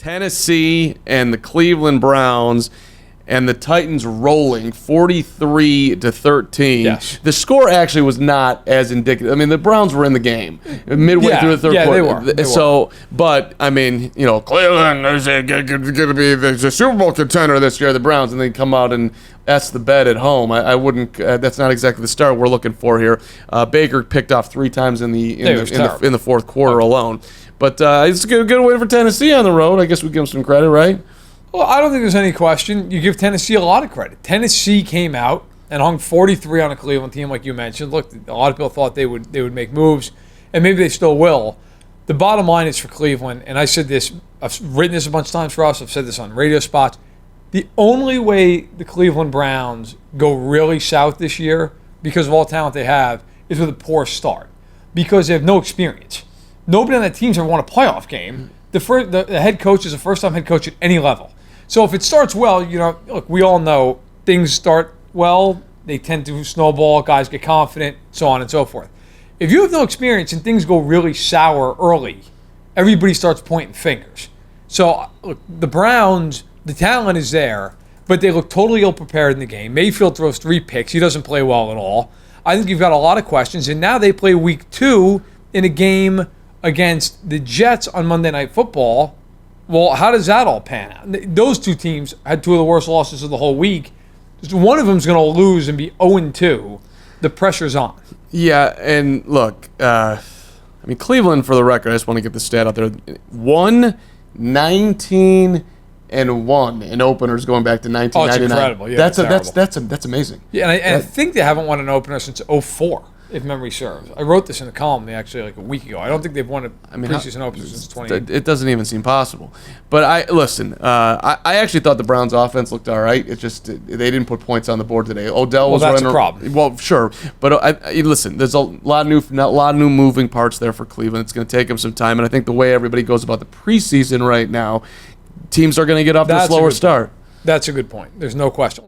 Tennessee and the Cleveland Browns, and the Titans rolling 43-13. Yes. The score actually was not as indicative. I mean, the Browns were in the game midway through the third quarter. They were. But I mean, Cleveland is going to be the Super Bowl contender this year, the Browns, and they come out and S the bet at home. I wouldn't. That's not exactly the start we're looking for here. Baker picked off 3 times in the fourth quarter alone. But it's a good win for Tennessee on the road. I guess we give them some credit, right? Well, I don't think there's any question. You give Tennessee a lot of credit. Tennessee came out and hung 43 on a Cleveland team, like you mentioned. Look, a lot of people thought they would make moves, and maybe they still will. The bottom line is for Cleveland, and I said this, I've written this a bunch of times for us, I've said this on radio spots, the only way the Cleveland Browns go really south this year, because of all talent they have, is with a poor start, because they have no experience. Nobody on that team's ever won a playoff game. The head coach is a first-time head coach at any level. So if it starts well, look, we all know things start well, they tend to snowball, guys get confident, so on and so forth. If you have no experience and things go really sour early, everybody starts pointing fingers. So look, the Browns, the talent is there, but they look totally ill-prepared in the game. Mayfield throws 3 picks. He doesn't play well at all. I think you've got a lot of questions, and now they play week 2 in a game against the Jets on Monday Night Football. Well, how does that all pan out? Those 2 teams had 2 of the worst losses of the whole week. Just one of them's going to lose and be 0-2. The pressure's on. Yeah, and look, Cleveland, for the record, I just want to get the stat out there. 19-1 in openers going back to 1999. Oh, it's incredible. Yeah, that's amazing. Yeah, and I think they haven't won an opener since 2004. If memory serves. I wrote this in a column actually like a week ago. I don't think they've won a preseason opener since 20. It doesn't even seem possible. But I actually thought the Browns' offense looked all right. It just they didn't put points on the board today. Odell was that's running. a problem. Well, sure, but listen. There's a lot of new moving parts there for Cleveland. It's going to take them some time, and I think the way everybody goes about the preseason right now, teams are going to get off to a slower start. That's a good point. There's no question.